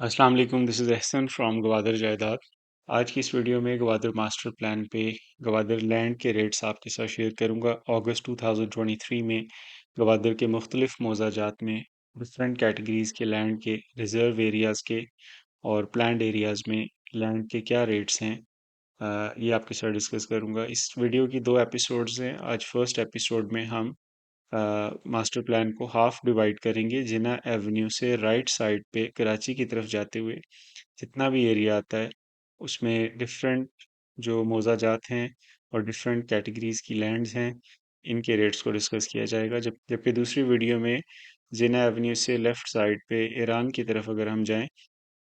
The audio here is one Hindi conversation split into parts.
अस्सलाम वालेकुम, this is Ehsan from Gwadar Jaidad. आज की इस वीडियो में गवादर मास्टर प्लान पे गवादर लैंड के रेट्स आपके साथ शेयर करूंगा। अगस्त 2023 में गवादर के मुख्तलिफ मौज़ाजात में डिफरेंट कैटेगरीज़ के लैंड के रिज़र्व एरियाज़ के और प्लान्ड एरियाज़ में लैंड के क्या रेट्स हैं, ये आपके साथ डिस्कस करूंगा। इस वीडियो की दो एपिसोड्स हैं। आज फर्स्ट एपिसोड में हम मास्टर प्लान को हाफ डिवाइड करेंगे। जिना एवेन्यू से राइट साइड पे कराची की तरफ जाते हुए जितना भी एरिया आता है उसमें डिफरेंट जो मौज़ाजात हैं और डिफरेंट कैटेगरीज की लैंड्स हैं, इनके रेट्स को डिस्कस किया जाएगा। जबकि दूसरी वीडियो में जिना एवेन्यू से लेफ़्ट साइड पे ईरान की तरफ अगर हम जाएं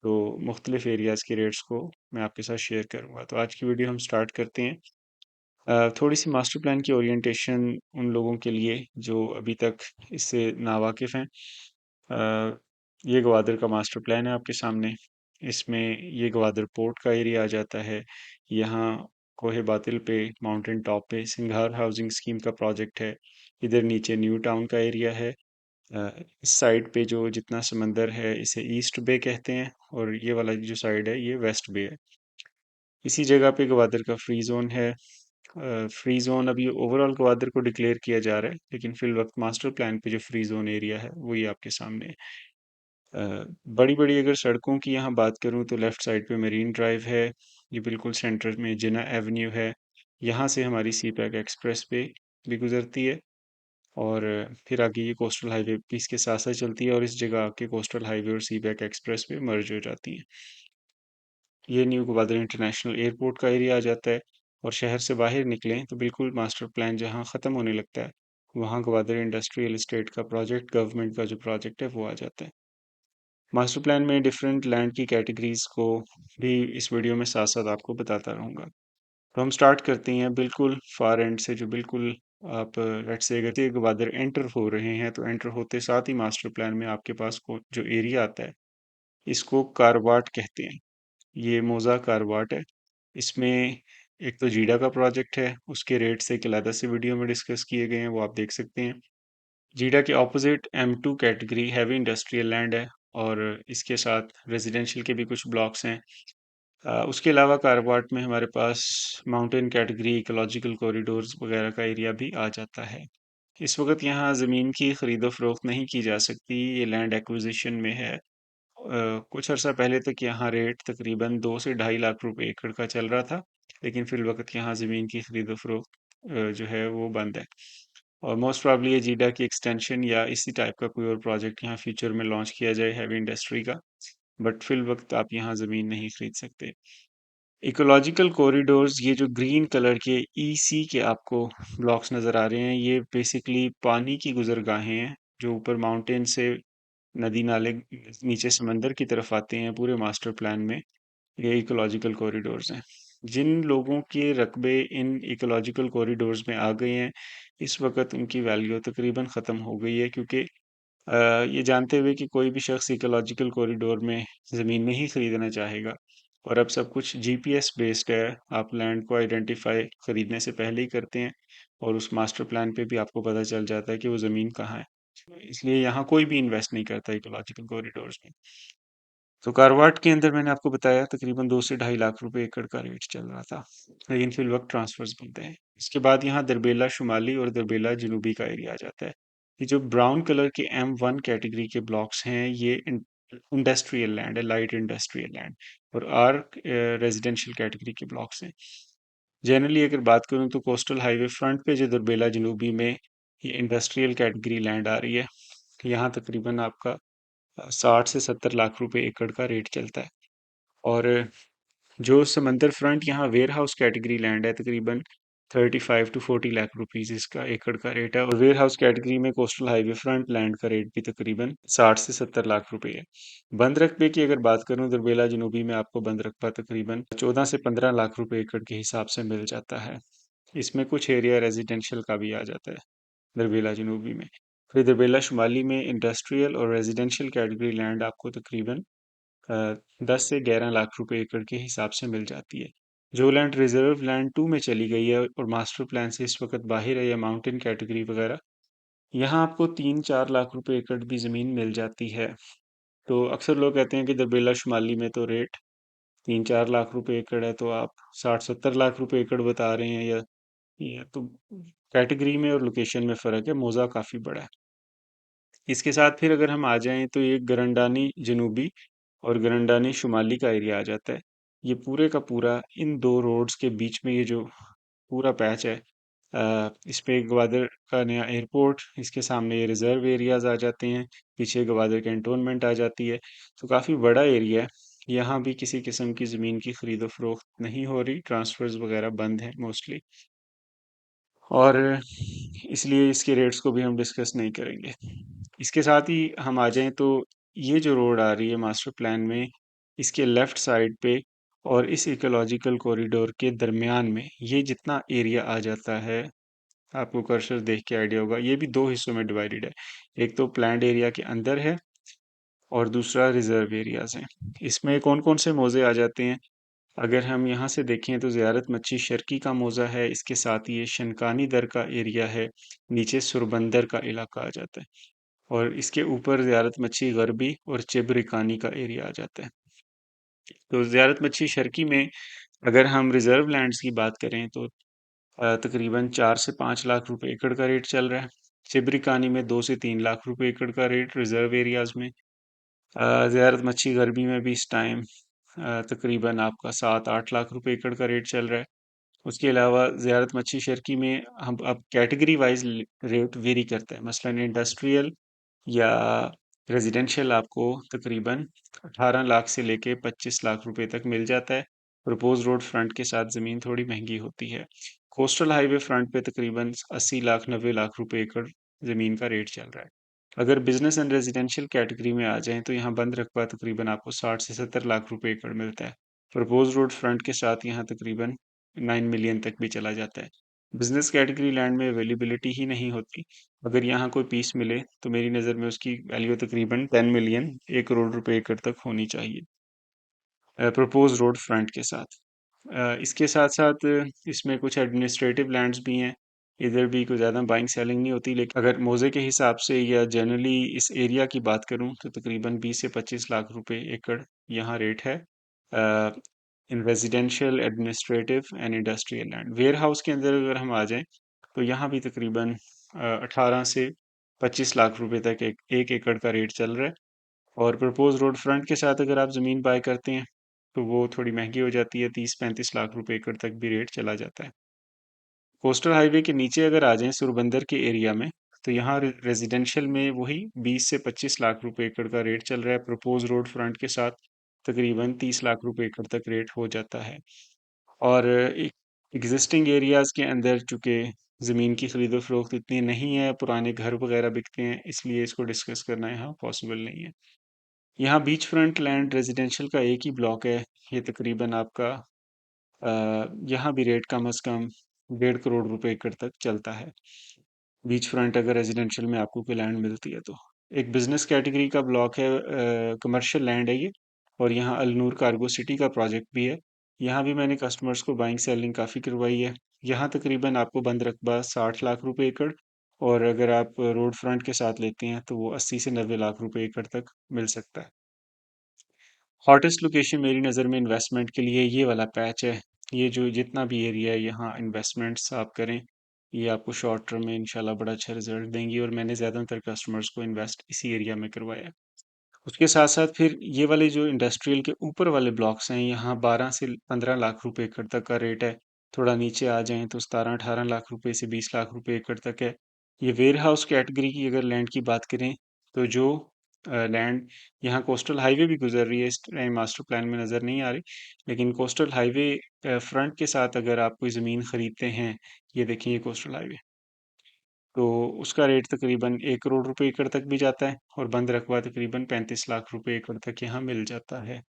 तो मुख्तलिफ एरियाज़ के रेट्स को मैं आपके साथ शेयर करूंगा। तो आज की वीडियो हम स्टार्ट करते हैं। थोड़ी सी मास्टर प्लान की ओरिएंटेशन उन लोगों के लिए जो अभी तक इससे नावाकिफ़ हैं। अ, ये गवादर का मास्टर प्लान है आपके सामने। इसमें ये गवादर पोर्ट का एरिया आ जाता है। यहाँ कोहे बातिल पे माउंटेन टॉप पे सिंघार हाउसिंग स्कीम का प्रोजेक्ट है। इधर नीचे न्यू टाउन का एरिया है। इस साइड पे जो जितना समंदर है इसे ईस्ट बे कहते हैं और ये वाला जो साइड है ये वेस्ट बे है। इसी जगह पे गवादर का फ्री जोन है। फ्री जोन अभी ओवरऑल ग्वादर को डिक्लेयर किया जा रहा है, लेकिन फिल वक्त मास्टर प्लान पे जो फ्री जोन एरिया है वो ये आपके सामने है। बड़ी बड़ी अगर सड़कों की यहाँ बात करूँ तो लेफ़्ट साइड पे मरीन ड्राइव है। ये बिल्कुल सेंटर में जिना एवेन्यू है। यहाँ से हमारी सी पैक एक्सप्रेस पे भी गुजरती है और फिर आगे ये कोस्टल हाईवे भी इसके साथ साथ चलती है और इस जगह आके कोस्टल हाईवे और सी पैक एक्सप्रेस पे मर्ज हो जाती है। ये न्यू ग्वादर इंटरनेशनल एयरपोर्ट का एरिया आ जाता है। और शहर से बाहर निकलें तो बिल्कुल मास्टर प्लान जहाँ ख़त्म होने लगता है वहाँ ग्वादर इंडस्ट्रियल एस्टेट का प्रोजेक्ट, गवर्नमेंट का जो प्रोजेक्ट है वो आ जाता है। मास्टर प्लान में डिफरेंट लैंड की कैटेगरीज को भी इस वीडियो में साथ साथ आपको बताता रहूँगा। तो हम स्टार्ट करते हैं बिल्कुल फार एंड से, जो बिल्कुल आप लेट्स से अगर ग्वादर एंटर हो रहे हैं तो एंटर होते साथ ही मास्टर प्लान में आपके पास को जो एरिया आता है इसको कारवाट कहते हैं। ये मोज़ा कारवाट है। इसमें एक तो जीडा का प्रोजेक्ट है, उसके रेट्स एक अलग से वीडियो में डिस्कस किए गए हैं, वो आप देख सकते हैं। जीडा के opposite M2 category heavy industrial land है और इसके साथ रेजिडेंशियल के भी कुछ ब्लॉक्स हैं। उसके अलावा कारवाट में हमारे पास माउंटेन कैटेगरी इकोलॉजिकल कॉरिडोर्स वगैरह का एरिया भी आ जाता है। इस वक्त यहाँ ज़मीन की खरीदो फरोख्त नहीं की जा सकती, ये लैंड एक्विजिशन में है। कुछ अर्सा पहले तक यहाँ रेट तकरीबन 2 से 2.5 लाख रुपए एकड़ का चल रहा था, लेकिन फिल वक्त यहाँ ज़मीन की खरीदो फरोख्त जो है वो बंद है। और मोस्ट प्रॉब्ली ये जीडा की एक्सटेंशन या इसी टाइप का कोई और प्रोजेक्ट यहाँ फ्यूचर में लॉन्च किया जाए हैवी इंडस्ट्री का, बट फिल वक्त आप यहाँ ज़मीन नहीं खरीद सकते। इकोलॉजिकल कॉरिडोर्स, ये जो ग्रीन कलर के ईसी के आपको ब्लॉक्स नज़र आ रहे हैं, ये बेसिकली पानी की गुजरगाहें हैं जो ऊपर माउंटेन से नदी नाले नीचे समंदर की तरफ आते हैं। पूरे मास्टर प्लान में ये इकोलॉजिकल कॉरिडोर्स हैं। जिन लोगों के रकबे इन इकोलॉजिकल कॉरिडोर्स में आ गए हैं इस वक्त उनकी वैल्यू तकरीबन ख़त्म हो गई है, क्योंकि ये जानते हुए कि कोई भी शख्स इकोलॉजिकल कॉरिडोर में ज़मीन नहीं खरीदना चाहेगा और अब सब कुछ जीपीएस बेस्ड है। आप लैंड को आइडेंटिफाई खरीदने से पहले ही करते हैं और उस मास्टर प्लान पे भी आपको पता चल जाता है कि वो ज़मीन कहाँ है। इसलिए यहाँ कोई भी इन्वेस्ट नहीं करता इकोलॉजिकल कॉरिडोर्स में। तो कारवाट के अंदर मैंने आपको बताया तकरीबन 2 से 2.5 लाख रुपए एकड़ का रेट चल रहा था, लेकिन फिल वक्त ट्रांसफर्स बनते हैं। इसके बाद यहाँ दरबेला शुमाली और दरबेला जनूबी का एरिया आ जाता है। ये जो ब्राउन कलर के M1 कैटेगरी के ब्लॉक्स हैं ये इंडस्ट्रियल लैंड है, लाइट इंडस्ट्रियल लैंड, और आर रेजिडेंशियल कैटेगरी के ब्लॉक्स हैं। जनरली अगर बात करूँ तो कोस्टल हाईवे फ्रंट पे जो दरबेला जनूबी में ये इंडस्ट्रियल कैटेगरी लैंड आ रही है, यहाँ तकरीबन आपका 60 से 70 लाख रुपए एकड़ का रेट चलता है। और जो समंदर फ्रंट यहाँ वेयर हाउस कैटेगरी लैंड है तकरीबन 35 to 40 लाख रुपीज इसका एकड़ का रेट है। और वेयर हाउस कैटेगरी में कोस्टल हाईवे फ्रंट लैंड का रेट भी तकरीबन 60 से 70 लाख रुपए है। बंद रकबे की अगर बात करूं दरबेला जनूबी में आपको बंद रकबा तकरीबन 14 से 15 लाख रुपए एकड़ के हिसाब से मिल जाता है। इसमें कुछ एरिया रेजिडेंशियल का भी आ जाता है दरबेला जनूबी में। फिर दरबेला शुमाली में इंडस्ट्रियल और रेजिडेंशियल कैटेगरी लैंड आपको तकरीबन 10 से 11 लाख रुपए एकड़ के हिसाब से मिल जाती है। जो लैंड रिजर्व लैंड 2 में चली गई है और मास्टर प्लान से इस वक्त बाहर है या माउंटेन कैटेगरी वगैरह, यहाँ आपको 3-4 लाख रुपए एकड़ भी ज़मीन मिल जाती है। तो अक्सर लोग कहते हैं कि दरबेला शुमाली में तो रेट 3-4 लाख रुपए एकड़ है, तो आप 60-70 लाख रुपए एकड़ बता रहे हैं, या ये तो कैटेगरी में और लोकेशन में फ़र्क है, मौज़ा काफ़ी बड़ा है। इसके साथ फिर अगर हम आ जाएं तो ये गरंडानी जनूबी और गरंडानी शुमाली का एरिया आ जाता है। ये पूरे का पूरा इन दो रोड्स के बीच में ये जो पूरा पैच है, इस पे ग्वादर का नया एयरपोर्ट, इसके सामने ये रिजर्व एरियाज आ जाते हैं, पीछे ग्वादर कैंटोनमेंट आ जाती है। तो काफ़ी बड़ा एरिया है। यहाँ भी किसी किस्म की ज़मीन की खरीदो फरोख्त नहीं हो रही, ट्रांसफर्स वगैरह बंद हैं मोस्टली, और इसलिए इसके रेट्स को भी हम डिस्कस नहीं करेंगे। इसके साथ ही हम आ जाएं तो ये जो रोड आ रही है मास्टर प्लान में, इसके लेफ्ट साइड पे और इस इकोलॉजिकल कॉरिडोर के दरमियान में ये जितना एरिया आ जाता है, आपको कर्सर देख के आइडिया होगा, ये भी दो हिस्सों में डिवाइडेड है। एक तो प्लान्ड एरिया के अंदर है और दूसरा रिजर्व एरियाज हैं। इसमें कौन कौन से मौजे आ जाते हैं? अगर हम यहाँ से देखें तो ज़ियारत मच्छी शर्की का मौज़ा है, इसके साथ ये शनकानी दर का एरिया है, नीचे सुरबंदर का इलाका आ जाता है, और इसके ऊपर ज़ियारत मच्छी गरबी और चिबरिकानी का एरिया आ जाता है। तो ज़ियारत मच्छी शर्की में अगर हम रिजर्व लैंड्स की बात करें तो तकरीबन 4 से 5 लाख रुपए एकड़ का रेट चल रहा है। चिबरिकानी में 2 से 3 लाख रुपए एकड़ का रेट रिजर्व एरियाज में। ज़ियारत मच्छी गरबी में भी इस टाइम तकरीबन आपका 7-8 लाख रुपए एकड़ का रेट चल रहा है। उसके अलावा ज़ियारत मच्छी शर्की में हम अब कैटेगरी वाइज रेट वेरी करता है, मसलन इंडस्ट्रियल या रेजिडेंशियल आपको तकरीबन 18 लाख से लेके 25 लाख रुपए तक मिल जाता है। प्रपोज रोड फ्रंट के साथ ज़मीन थोड़ी महंगी होती है। कोस्टल हाईवे फ्रंट पे तकरीबन 80 लाख 90 लाख रुपए एकड़ ज़मीन का रेट चल रहा है। अगर बिजनेस एंड रेजिडेंशियल कैटेगरी में आ जाएं तो यहाँ बंद रकबा तकरीबन आपको 60 से 70 लाख रुपए एकड़ मिलता है। प्रपोज रोड फ्रंट के साथ यहाँ तकरीबन 9 मिलियन तक भी चला जाता है। बिजनेस कैटेगरी लैंड में अवेलेबिलिटी ही नहीं होती। अगर यहाँ कोई पीस मिले तो मेरी नज़र में उसकी वैल्यू तकरीबन 10 मिलियन 1 करोड़ रुपए एकड़ तक होनी चाहिए, प्रपोज रोड फ्रंट के साथ। इसके साथ साथ इसमें कुछ एडमिनिस्ट्रेटिव लैंड्स भी हैं। इधर भी कोई ज़्यादा बाइंग सेलिंग नहीं होती, लेकिन अगर मौजे के हिसाब से या जनरली इस एरिया की बात करूं तो तकरीबन 20 से 25 लाख रुपए एकड़ यहाँ रेट है in residential administrative and industrial land. Warehouse के अंदर अगर हम आ जाएं तो यहाँ भी तकरीबन 18 से 25 लाख रुपए तक एक एकड़ का रेट चल रहा है। और प्रपोज रोड फ्रंट के साथ अगर आप ज़मीन बाय करते हैं तो वो थोड़ी महंगी हो जाती है, 30-35 लाख रुपए एकड़ तक भी रेट चला जाता है। कोस्टल हाईवे के नीचे अगर आ जाएं सुरबंदर के एरिया में, तो यहाँ रेजिडेंशियल में वही 20 से 25 लाख रुपए एकड़ का रेट चल रहा है। प्रपोज रोड फ्रंट के साथ तकरीबन 30 लाख रुपए एकड़ तक रेट हो जाता है। और एग्जिस्टिंग एरियाज के अंदर चूंकि ज़मीन की खरीदो फरोख्त इतनी नहीं है, पुराने घर वगैरह बिकते हैं, इसलिए इसको डिस्कस करना यहाँ पॉसिबल नहीं है। यहाँ बीच फ्रंट लैंड रेजिडेंशियल का एक ही ब्लॉक है। ये तकरीबन आपका यहाँ भी रेट कम अज़ कम 1.5 करोड़ रुपए एकड़ तक चलता है। बीच फ्रंट अगर रेजिडेंशियल में आपको कोई लैंड मिलती है तो एक बिजनेस कैटेगरी का ब्लॉक है, कमर्शियल लैंड है ये। और यहाँ अलनूर कार्गो सिटी का प्रोजेक्ट भी है। यहाँ भी मैंने कस्टमर्स को बाइंग सेलिंग काफ़ी करवाई है। यहाँ तकरीबन आपको बंद रकबा 60 लाख रुपए एकड़, और अगर आप रोड फ्रंट के साथ लेते हैं तो वो 80 से 90 लाख रुपए एकड़ तक मिल सकता है। हॉटेस्ट लोकेशन मेरी नज़र में इन्वेस्टमेंट के लिए ये वाला पैच है। ये जो जितना भी एरिया है यहाँ इन्वेस्टमेंट्स आप करें, ये आपको शॉर्ट टर्म में इंशाल्लाह बड़ा अच्छा रिजल्ट देंगी, और मैंने ज़्यादातर कस्टमर्स को इन्वेस्ट इसी एरिया में करवाया है। उसके साथ साथ फिर ये वाले जो इंडस्ट्रियल के ऊपर वाले ब्लॉक्स हैं, यहाँ 12 से 15 लाख रुपए एकड़ तक का रेट है। थोड़ा नीचे आ जाएं तो 17-18 लाख रुपए से 20 लाख रुपए एकड़ तक है। ये वेयर हाउस कैटेगरी की अगर लैंड की बात करें तो जो लैंड यहाँ कोस्टल हाईवे भी गुजर रही है, इस टाइम मास्टर प्लान में नज़र नहीं आ रही, लेकिन कोस्टल हाईवे फ्रंट के साथ अगर आप कोई ज़मीन खरीदते हैं, ये देखिए ये कोस्टल हाईवे, तो उसका रेट तकरीबन 1 करोड़ रुपए एकड़ तक भी जाता है, और बंद रकबा तकरीबन 35 लाख रुपए एकड़ तक यहाँ मिल जाता है।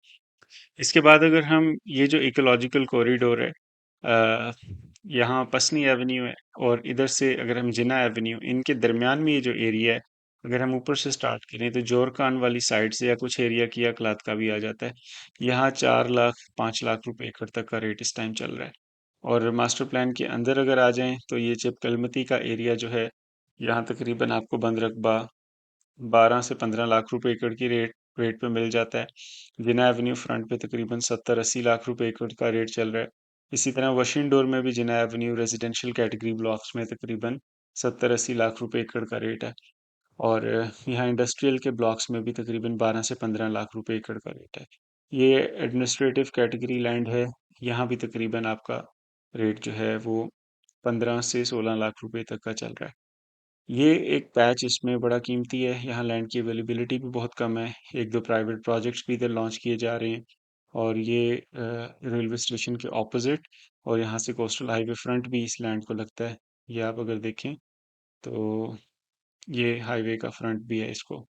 इसके बाद अगर हम ये जो इकोलॉजिकल कॉरिडोर है, अ, यहाँ पसनी एवेन्यू है, और इधर से अगर हम जिना एवेन्यू, इनके दरमियान में ये जो एरिया है, अगर हम ऊपर से स्टार्ट करें तो जोरकान वाली साइड से या कुछ एरिया किया कलात का भी आ जाता है। यहाँ 4 लाख 5 लाख रुपए एकड़ तक का रेट इस टाइम चल रहा है। और मास्टर प्लान के अंदर अगर आ जाएं तो ये चिप कलमती का एरिया जो है, यहाँ तकरीबन आपको बंद रकबा 12 से 15 लाख रुपए एकड़ की रेट रेट पे मिल जाता है। जिना एवेन्यू फ्रंट पे तकरीबन 70-80 लाख रुपए एकड़ का रेट चल रहा है। इसी तरह वशिंडोर में भी जिना एवेन्यू रेजिडेंशियल कैटेगरी ब्लॉक्स में तकरीबन 70-80 लाख रुपए एकड़ का रेट है। और यहाँ इंडस्ट्रियल के ब्लॉक्स में भी तकरीबन 12 से 15 लाख रुपए एकड़ का रेट है। ये एडमिनिस्ट्रेटिव कैटेगरी लैंड है। यहाँ भी तकरीबन आपका रेट जो है वो 15 से 16 लाख रुपए तक का चल रहा है। ये एक पैच इसमें बड़ा कीमती है। यहाँ लैंड की अवेलेबिलिटी भी बहुत कम है। एक दो प्राइवेट प्रोजेक्ट्स भी इधर लॉन्च किए जा रहे हैं। और ये रेलवे स्टेशन के ऑपोजिट और यहाँ से कोस्टल हाईवे फ्रंट भी इस लैंड को लगता है। ये आप अगर देखें तो ये हाईवे का फ्रंट भी है इसको।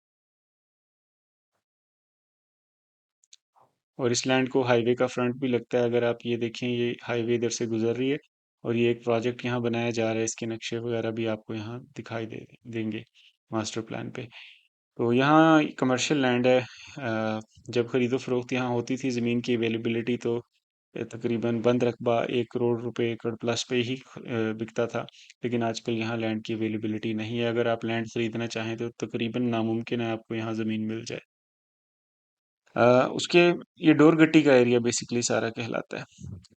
और इस लैंड को हाईवे का फ्रंट भी लगता है। अगर आप ये देखें ये हाईवे इधर से गुजर रही है और ये एक प्रोजेक्ट यहाँ बनाया जा रहा है। इसके नक्शे वगैरह भी आपको यहाँ दिखाई देंगे मास्टर प्लान पे। तो यहाँ कमर्शियल लैंड है। जब खरीदो फरोख्त यहाँ होती थी ज़मीन की अवेलेबिलिटी तो तकरीबन बंद रकबा 1 करोड़ रुपए एकड़ प्लस पे ही बिकता था। लेकिन आजकल यहाँ लैंड की अवेलेबिलिटी नहीं है। अगर आप लैंड खरीदना चाहें तो तकरीबन नामुमकिन है आपको यहाँ ज़मीन मिल जाए। उसके ये डोरगट्टी का एरिया बेसिकली सारा कहलाता है।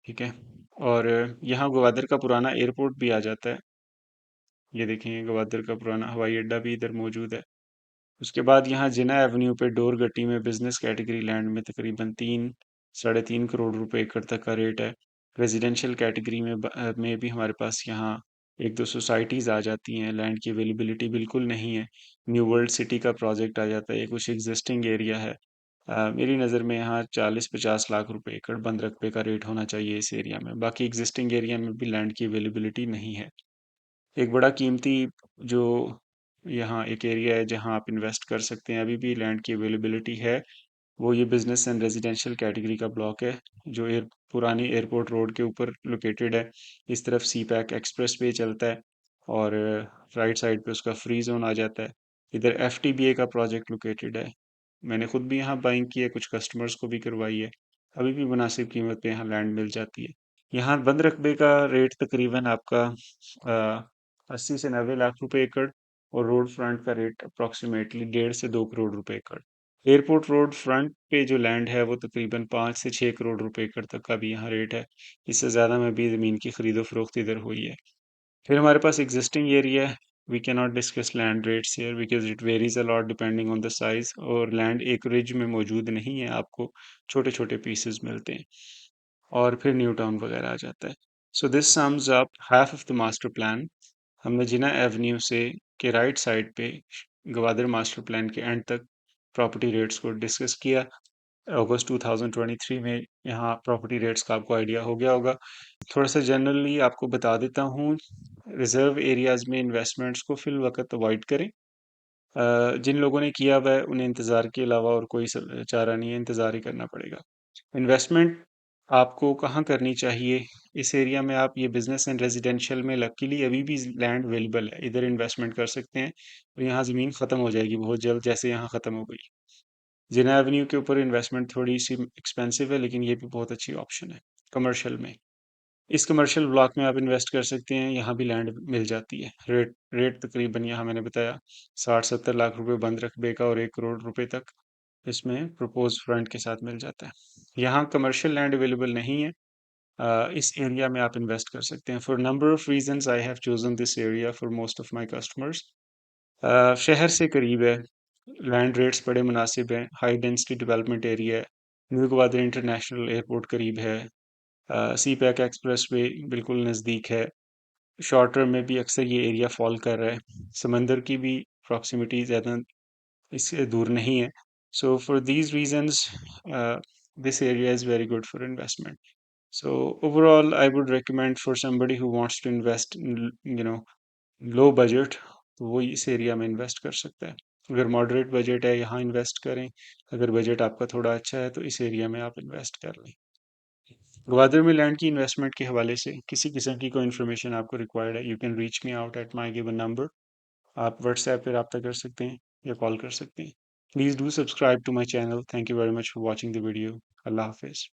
ठीक है। और यहाँ ग्वादर का पुराना एयरपोर्ट भी आ जाता है। ये देखें ग्वादर का पुराना हवाई अड्डा भी इधर मौजूद है। उसके बाद यहाँ जिना एवेन्यू पे डोरगट्टी में बिजनेस कैटेगरी लैंड में तकरीबन 3 साढ़े 3 करोड़ रुपए एकड़ तक का रेट है। रेजिडेंशियल कैटेगरी में भी हमारे पास यहाँ एक दो सोसाइटीज़ आ जाती हैं। लैंड की अवेलेबिलिटी बिल्कुल नहीं है। न्यू वर्ल्ड सिटी का प्रोजेक्ट आ जाता है। ये कुछ एग्जिस्टिंग एरिया है। मेरी नज़र में यहाँ 40-50 लाख रुपए एकड़ बंद रकबे का रेट होना चाहिए इस एरिया में। बाकी एग्जिस्टिंग एरिया में भी लैंड की अवेलेबिलिटी नहीं है। एक बड़ा कीमती जो यहाँ एक एरिया है जहाँ आप इन्वेस्ट कर सकते हैं, अभी भी लैंड की अवेलेबिलिटी है। वो ये बिजनेस एंड रेजिडेंशियल कैटेगरी का ब्लॉक है जो पुरानी एयरपोर्ट रोड के ऊपर लोकेटेड है। इस तरफ सी पैक एक्सप्रेस वे चलता है और राइट साइड पे उसका फ्री जोन आ जाता है। इधर एफटीबीए का प्रोजेक्ट लोकेटेड है। मैंने खुद भी यहाँ बाइंग की है, कुछ कस्टमर्स को भी करवाई है। अभी भी मुनासिब कीमत पे यहाँ लैंड मिल जाती है। यहाँ बंद रकबे का रेट तकरीबन आपका 80 से 90 लाख रुपए एकड़ और रोड फ्रंट का रेट अप्रॉक्सीमेटली 1.5 से 2 करोड़ रुपए एकड़। एयरपोर्ट रोड फ्रंट पे जो लैंड है वो तकरीबन 5 से 6 करोड़ रुपए एकड़ तक का भी यहाँ रेट है। इससे ज़्यादा में भी ज़मीन की खरीदो फरोख्त इधर हुई है। फिर हमारे पास एग्जिस्टिंग एरिया है। We can not discuss land rates here because it varies a lot depending on the size. और लैंड एक रिज में मौजूद नहीं है, आपको छोटे छोटे पीसेस मिलते हैं। और फिर न्यू टाउन वगैरह आ जाता है। So this sums up half of the master plan. हमने जिना एवेन्यू से के राइट साइड पे गवादर मास्टर प्लान के एंड तक प्रॉपर्टी रेट्स को डिस्कस किया। अगस्त 2023 में यहाँ प्रॉपर्टी रेट्स का आपको आइडिया हो गया होगा। थोड़ा सा जनरली आपको बता देता हूँ। रिजर्व एरियाज में इन्वेस्टमेंट्स को फिल वक्त अवॉइड करें। जिन लोगों ने किया हुआ है उन्हें इंतज़ार के अलावा और कोई चारा नहीं है, इंतज़ार ही करना पड़ेगा। इन्वेस्टमेंट आपको कहाँ करनी चाहिए? इस एरिया में आप ये बिजनेस एंड रेजिडेंशियल में लकीली अभी भी लैंड अवेलेबल है, इधर इन्वेस्टमेंट कर सकते हैं। और यहाँ ज़मीन ख़त्म हो जाएगी बहुत जल्द, जैसे यहाँ ख़त्म हो गई। जिना एवेन्यू के ऊपर इन्वेस्टमेंट थोड़ी सी एक्सपेंसिव है लेकिन ये भी बहुत अच्छी ऑप्शन है कमर्शियल में। इस कमर्शियल ब्लॉक में आप इन्वेस्ट कर सकते हैं। यहाँ भी लैंड मिल जाती है। रेट रेट तकरीबन यहाँ मैंने बताया 60-70 लाख रुपए बंद रकबे का और 1 करोड़ रुपए तक इसमें प्रपोज फ्रंट के साथ मिल जाता है। यहाँ कमर्शियल लैंड अवेलेबल नहीं है। इस एरिया में आप इन्वेस्ट कर सकते हैं। For number of reasons I have chosen this area for most of my customers. शहर से करीब है, लैंड रेट्स बड़े मुनासिब हैं, हाई डेंसिटी डेवलपमेंट एरिया है, न्यू ग्वादर इंटरनेशनल एयरपोर्ट करीब है, सी पैक एक्सप्रेस वे बिल्कुल नज़दीक है। शॉर्ट टर्म में भी अक्सर ये एरिया फॉल कर रहा है। समंदर की भी प्रॉक्सिमिटी ज़्यादा इससे दूर नहीं है। So for these reasons this area is very good for investment. So overall, I would recommend for somebody who wants to invest in, low budget, तो वो इस एरिया में इन्वेस्ट कर सकता है। अगर मॉडरेट बजट है यहाँ इन्वेस्ट करें। अगर बजट आपका थोड़ा अच्छा है तो इस एरिया में आप इन्वेस्ट कर लें। ग्वादर में लैंड की इन्वेस्टमेंट के हवाले से किसी किस्म की कोई इन्फॉर्मेशन आपको रिक्वायर्ड है, you can reach me out at my given number. आप व्हाट्सएप पे रब्ता कर सकते हैं या कॉल कर सकते हैं। Please do subscribe to my channel. Thank you very much for watching the video. अल्लाह हाफिज़।